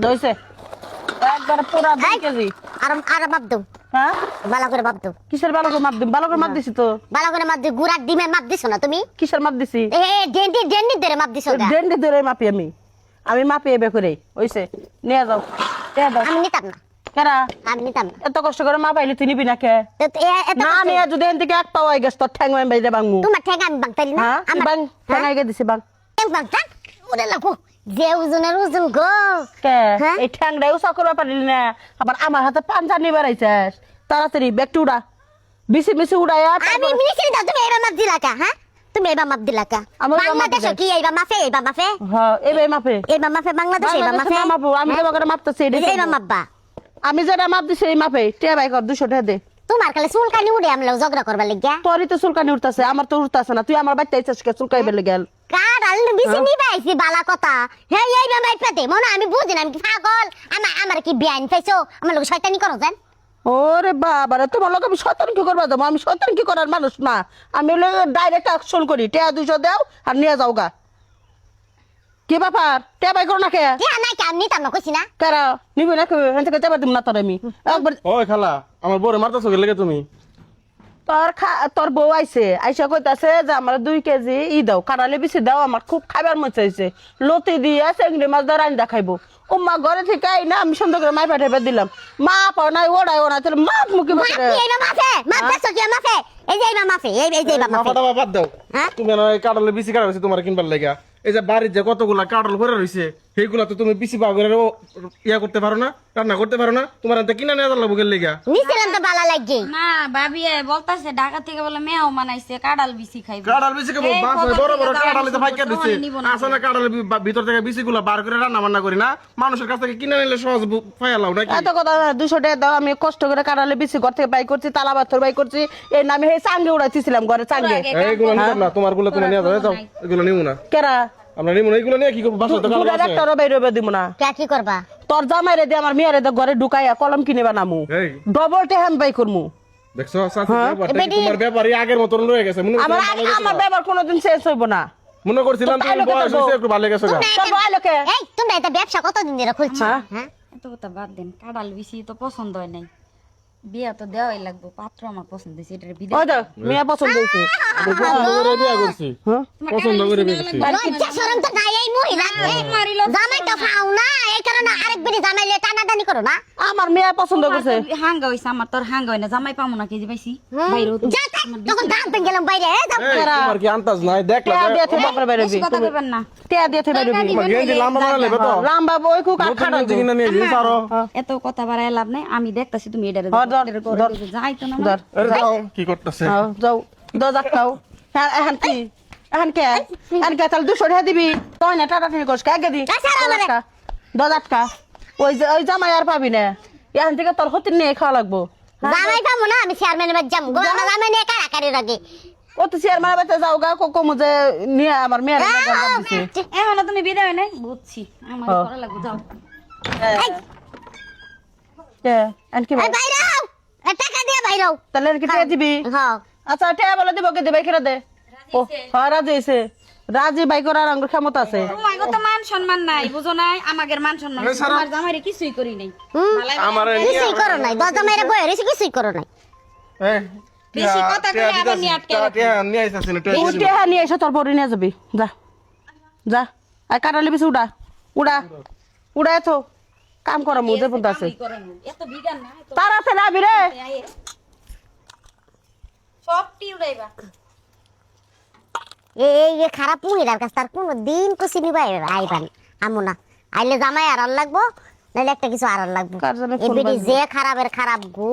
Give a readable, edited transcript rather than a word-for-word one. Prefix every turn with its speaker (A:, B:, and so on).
A: দইছে একবার পুরা 2 কেজি
B: আর মাপ দাও।
A: হ্যাঁ
B: ভালো করে মাপ দাও।
A: কিসের ভালো করে মাপ দিম? ভালো করে মাপ দিছি তো।
B: ভালো করে মাপ দিও। গুড়ার ডিমের মাপ দিছো না তুমি?
A: কিসের মাপ দিছি?
B: এ ডেন্ডি ধরে মাপ দিছো গা।
A: ডেন্ডি ধরে মাপি আমি মাপি এবে করে হইছে নিয়ে যাও নিয়ে দাও।
B: আমি নিতাম না।
A: কেরা
B: আমি নিতাম না।
A: এত কষ্ট করে মাপাইলি তুই নিবি না কে?
B: এত
A: না নিয়ে যদি এন থেকে এক পাওয়া গেছ তোর ঠ্যাং আমি বাইরে বাংমু।
B: তোমার ঠেক আমি বাংতালি না।
A: হ্যাঁ
B: আমার
A: বাং ঠ্যাং আইগে দিছি বাং
B: ঠেক বাংতা ওরে লাগো। যে ওজনের ওজন গো।
A: কে
B: হ্যাঁ?
A: এই ঠ্যাংটাই উসা করবা পারিলি না আবার আমার হাতে পাঞ্জা নিয়ে বেড়াইছিস তাড়াতাড়ি ব্যাগটি উড়া বিসি বিসি উড়াইয়া
B: আমি মিনিস্ট্রি দাও তুমি এইবার মাপ দিলা কা? হ্যাঁ তুমি এইবার মাপ দিলা কা?
A: আমার এইবার মাপ
B: বাংলাদেশ
A: দেন।
B: কি এইবার মাপে?
A: হ্যাঁ এবে মাপে
B: এইবার মাপে বাংলাদেশ এইবার মাপে।
A: মাপো আমি তো করে মাপতেছি
B: এইবার মাপবা।
A: আমি যেটা মাপ দিছি এই মাপে টিয়া বাই কর 200 টাকা দে।
B: তোমার কালে চুলকানি উড়ে আমলা ঝগড়া করবা লাগিয়া।
A: তোরই তো চুলকানি উঠতাছে আমার তো উঠতাছে না তুই আমার বাড়িতে আইছিস কে চুলকাইবে লাগেল
B: কার আলু বিসি নিবা আইছি বালা কথা। হে এইবার মাইপাতে মনে আমি বুঝি না আমি কি পাগল। আমার কি বিয়ান পাইছো? আমার লোক শয়তানি করো জান।
A: ওরে বাবা রে তোমার লোক আমি শয়তান কি করবা দেবো? আমি শয়তান কি করার মানুষ না। আমি ডাইরেক্ট অ্যাকশন করি টিয়া 200 দাও আর নিয়ে যাও গা। কি ব্যাপার টিয়া বাই করো না কে?
B: কি নাই কি আমি নিতাম না কইছি না।
A: কারা নিবি না কেউ এখান থেকে যাবার দিব না তোর আমি একবার
C: ওই খালা আমার বউরে মারতেছো গেলে তুমি
A: তোর বউ আইসা কইতাছে যে আমার 2 কেজি দাও কাটালে বেশি দাও আমার খুব খাবার মন চাইছে লতি দিয়ে চিংড়ি মাছ দিয়ে রান্না খাইবো ও মা ঘরে থেকে আই না আমি সুন্দর করে মাই পাঠাইবার দিলাম মা পাও নাই ওড়াই ওড়াই তাহলে মাপ মুখে
B: মাপ কি এইবার মাপে? মাপ দেখছো কি মাপে? এই যে এইবার মাপে এই যে এইবার মাপে।
C: মাফাটা বাদ দাও
B: হ্যাঁ?
C: তুমি না কাটলে বেশি কাটা হয়েছে তোমার কিনবার লাগা এই যে বাড়ির যে কতগুলা কাটল করে রয়েছে সেইগুলা তো তুমি বেশি পাও করে ইয়া করতে পারো না রান্না করতে পারো না তোমার হাতে কিনা নিয়ে যাবো গেলে লাগা
B: নিছিলাম তো বালা লাগি।
D: না ভাবি বলতাছে ঢাকা থেকে বলে মেও মানাইছে কাঁড়াল বিসি খাইবে
C: কাটাল বেশি খাবো
D: এই
C: বাস
D: খবর
C: বড় বড়
D: থেকে
C: কাটাল তো
D: যাওয়ার
C: ফাইকা দিচ্ছে
D: সময় নিব না।
C: আসলে কাটাল ভিতর থেকে বেশি গুলা বার করে রান্না বান্না করি না মানুষের কাছ থেকে কিনে নিলে সহজ ফায়ালাও নাকি
A: এত কথা 200 টাকা দাও আমি কষ্ট করে কাটালে বেশি ঘর থেকে বাই করছি তালা পাথর বাই করছি এই নামে এই চাঙ্গে উড়াইছিলাম ঘরে চাঙ্গে
C: এইগুলো নিতাম না তোমার গুলো তুমি নিয়ে যাও এগুলো নিব না
A: কেরা
C: আমরা নিব না এইগুলো নিয়ে কি করবো বাসা তো কালো
A: দুটার
C: আছে
A: একটা বাইরে দিব না
B: কে কি করবা?
A: তোর জামাই রে দিয়ে আমার মেয়েরে দিয়ে ঘরে ঢুকাইয়া কলম কিনে বানামু
C: এই
A: ডবল টেহান বাই করমু
C: দেখছো তোমার ব্যাপারই আগের মতন রয়ে গেছে
A: আমার ব্যবহার কোনোদিন শেষ হইব না
C: মনে করছিলাম
A: তো
C: তুমি
A: তাই লোকে
C: বয়স
A: তো
C: হয়েছে একটু ভালো গেছে গা।
A: তোর বয় লোকে
B: এই তোমরা এটা ব্যবসা কতদিন ধরে খুলছো?
A: হ্যাঁ?
B: হ্যাঁ?
D: এত কথা বাদ দেন কাঁড়াল বিসি তো পছন্দ হয় নাই বিয়া তো দেওয়াই লাগবে পাত্র আমার পছন্দ হয়েছে এটার বিদেশ
A: ওই তো মেয়ে পছন্দ হয়েছে
C: পছন্দ করে বিয়া করছি
A: হ্যাঁ?
C: পছন্দ করে বিয়া করছি
B: লজ্জা শরম তো নাই এই মহিলা। জামাই তো ফাও না এই কারণে আরেক বেরি জামাইলে টানাটানি করো না।
A: আমার মেয়ে পছন্দ করছে
D: হাঙ্গা হইছে আমার তোর হাঙ্গা হয় না জামাই পামু না কেজি পাইছি বাইরে
B: যা থাক, তখন দাঁত ভেঙে গেলাম বাইরে। এই যাও।
C: এই, তোমার কি আন্তাজ নাই দেখলা
A: টেয়া দিয়ে থেকে বাপরে বাইরে
D: বেশি কথা কইবেন না
A: টেয়া দিয়ে থেকে বাইরে
C: তোমার গেঞ্জি লম্বা বানা লেবে তো
A: রামবা বই খুব
C: নতুন
A: খাড়া
C: গেঞ্জি কিনা নিয়ে যাই সারো
D: এত কথা বাড়ায় লাভ নাই আমি দেখতাছি তুমি এটারে
A: হ্যাঁ, ধর,
D: যাই তো না
A: ধর
C: আরে যাও কি করতেছে
A: যাও দরজা খাও এখন কি এখন কে তাহলে 200 টাকা দিবি তুই না টাটা টিনি করছ কে দি দরজা ওই জামাই আর পাবি না এখন থেকে তোর হতে নিয়ে খাওয়া লাগবো
B: জামাই পাবো না আমি চেয়ারম্যানের বাড়ি যাবো। আমার জামাই নিয়ে কারাকারি লাগে।
A: ও তো চেয়ার মারা বেতে যাও গা কমু যে নিয়ে আমার মেয়ের দিছে
D: এখনো তুমি বিদায় হয় নাই বুঝছি আমার করা লাগবে যাও
A: কি
B: এই বাইরাও, এই টাকা দিয়ে বাইরাও।
A: তাহলে কি টাকা দিবি
B: হ্যাঁ।
A: আচ্ছা টাকা বলে দিব কে দিবে কিরা দে ও হ্যাঁ রাজি হইছে রাজি বাই করার আঙ্গুর ক্ষমতা আছে
D: তোমার তো মান সম্মান নাই বুঝো নাই আমাদের মান সম্মান তোমার জামাইরে কিছুই করি নাই
C: আমার
B: কিছুই করো নাই। দশ জামাইরা বয়ে রয়েছে কিছুই করো নাই।
C: এই
D: বেশি কথা কইলে আবার নিয়ে আটকে রাখবে।
C: নিয়ে আইতাছি না
A: তুই টাকা নিয়ে এসে তোর বড়ি নিয়ে যাবি যা যা আর কাটালে বেশি উড়া উড়া উড়া তো কাম করা মুদে পর্যন্ত আছে
D: এত বিগান না এত
A: তার আছে না বিরে
D: সবটি উড়াইবা
B: এই খারাপ মহিলার কাছে তার কোনো দিন কুচি নিবাই আইবান আমু না আইলে জামাই আড়াল লাগবো নাহলে একটা কিছু আড়াল লাগবো।
A: কার জানে
B: এই
A: ফোন
B: বেটি
A: বাজবে।
B: যে খারাপের খারাপ গো।